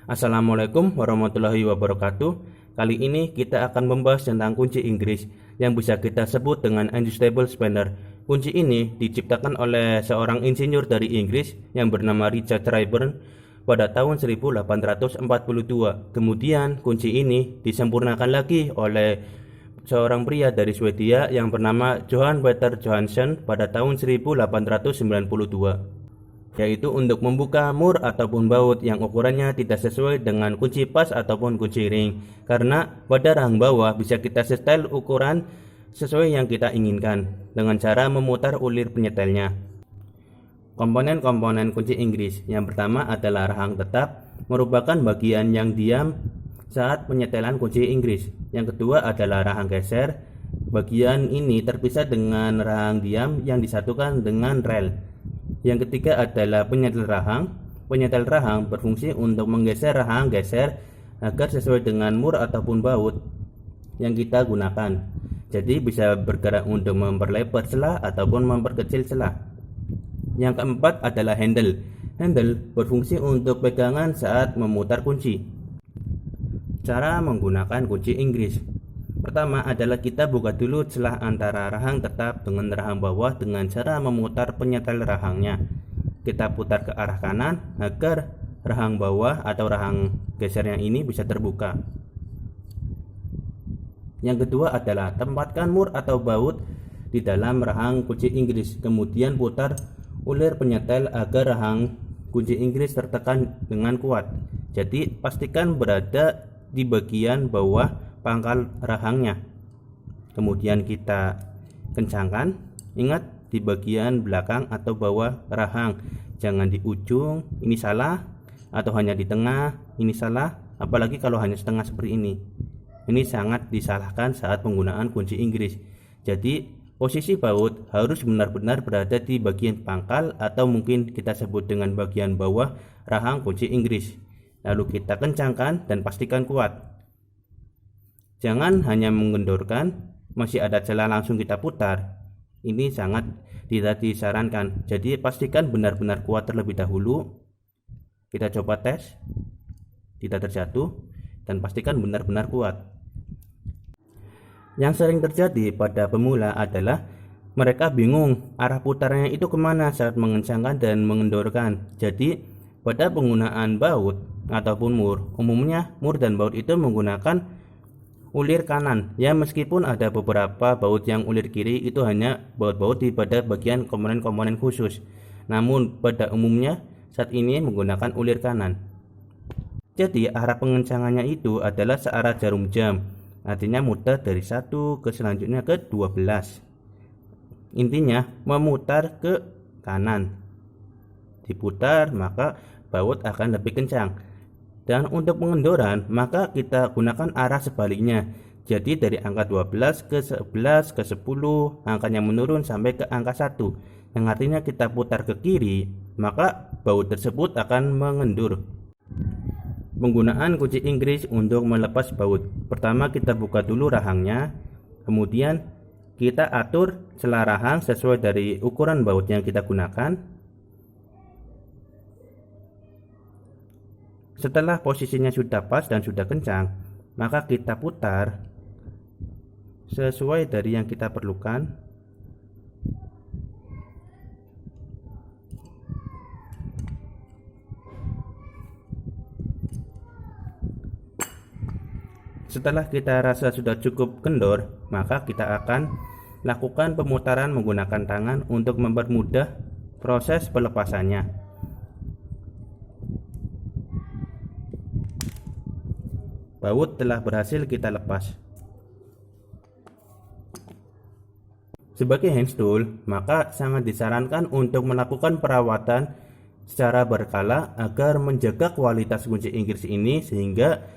Assalamualaikum warahmatullahi wabarakatuh. Kali ini kita akan membahas tentang kunci Inggris yang bisa kita sebut dengan unstable spanner. Kunci ini diciptakan oleh seorang insinyur dari Inggris yang bernama Richard Rayburn pada tahun 1842. Kemudian kunci ini disempurnakan lagi oleh seorang pria dari Swedia yang bernama Johan Peter Johansson pada tahun 1892, yaitu untuk membuka mur ataupun baut yang ukurannya tidak sesuai dengan kunci pas ataupun kunci ring, karena pada rahang bawah bisa kita setel ukuran sesuai yang kita inginkan dengan cara memutar ulir penyetelnya. Komponen-komponen kunci Inggris yang pertama adalah rahang tetap, merupakan bagian yang diam saat penyetelan kunci Inggris. Yang kedua adalah rahang geser, bagian ini terpisah dengan rahang diam yang disatukan dengan rel. Yang ketiga adalah penyetel rahang. Penyetel rahang berfungsi untuk menggeser rahang geser agar sesuai dengan mur ataupun baut yang kita gunakan. Jadi bisa bergerak untuk memperlebar celah ataupun memperkecil celah. Yang keempat adalah handle. Handle berfungsi untuk pegangan saat memutar kunci. Cara menggunakan kunci Inggris. Pertama adalah kita buka dulu celah antara rahang tetap dengan rahang bawah dengan cara memutar penyetel rahangnya. Kita putar ke arah kanan agar rahang bawah atau rahang geser yang ini bisa terbuka. Yang kedua adalah tempatkan mur atau baut di dalam rahang kunci Inggris, kemudian putar ulir penyetel agar rahang kunci Inggris tertekan dengan kuat. Jadi pastikan berada di bagian bawah pangkal rahangnya. Kemudian kita kencangkan. Ingat, di bagian belakang atau bawah rahang, jangan di ujung, ini salah, atau hanya di tengah, ini salah. Apalagi kalau hanya setengah seperti ini sangat disalahkan saat penggunaan kunci Inggris. Jadi posisi baut harus benar-benar berada di bagian pangkal atau mungkin kita sebut dengan bagian bawah rahang kunci Inggris. Lalu kita kencangkan dan pastikan kuat. Jangan hanya mengendorkan, masih ada celah langsung kita putar. Ini sangat tidak disarankan. Jadi pastikan benar-benar kuat terlebih dahulu. Kita coba tes, tidak terjatuh, dan pastikan benar-benar kuat. Yang sering terjadi pada pemula adalah mereka bingung arah putarnya itu kemana saat mengencangkan dan mengendorkan. Jadi pada penggunaan baut ataupun mur, umumnya mur dan baut itu menggunakan ulir kanan. Ya, meskipun ada beberapa baut yang ulir kiri, itu hanya baut-baut di pada bagian komponen-komponen khusus. Namun pada umumnya saat ini menggunakan ulir kanan. Jadi arah pengencangannya itu adalah searah jarum jam. Artinya muter dari 1 ke selanjutnya ke 12. Intinya memutar ke kanan. Diputar maka baut akan lebih kencang. Dan untuk pengendoran maka kita gunakan arah sebaliknya. Jadi dari angka 12 ke 11 ke 10, angkanya menurun sampai ke angka 1. Yang artinya kita putar ke kiri, maka baut tersebut akan mengendur. Penggunaan kunci Inggris untuk melepas baut. Pertama kita buka dulu rahangnya, kemudian kita atur celah rahang sesuai dari ukuran baut yang kita gunakan. Setelah posisinya sudah pas dan sudah kencang, maka kita putar sesuai dari yang kita perlukan. Setelah kita rasa sudah cukup kendor, maka kita akan lakukan pemutaran menggunakan tangan untuk mempermudah proses pelepasannya. Baut telah berhasil kita lepas. Sebagai hand tool, maka sangat disarankan untuk melakukan perawatan secara berkala agar menjaga kualitas kunci Inggris ini sehingga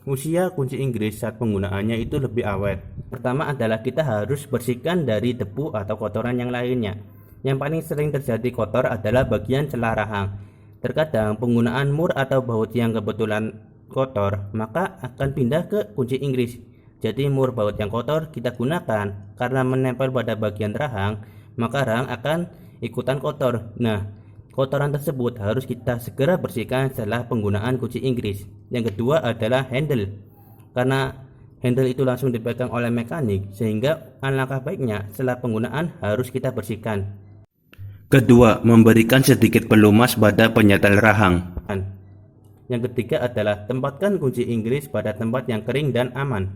usia kunci Inggris saat penggunaannya itu lebih awet. Pertama adalah kita harus bersihkan dari debu atau kotoran yang lainnya. Yang paling sering terjadi kotor adalah bagian celah rahang. Terkadang penggunaan mur atau baut yang kebetulan kotor maka akan pindah ke kunci Inggris. Jadi mur baut yang kotor kita gunakan karena menempel pada bagian rahang, maka rahang akan ikutan kotor. Nah, kotoran tersebut harus kita segera bersihkan setelah penggunaan kunci Inggris. Yang kedua adalah handle. Karena handle itu langsung dipegang oleh mekanik, sehingga alangkah baiknya setelah penggunaan harus kita bersihkan. Kedua, memberikan sedikit pelumas pada penyetel rahang. Yang ketiga adalah tempatkan kunci Inggris pada tempat yang kering dan aman.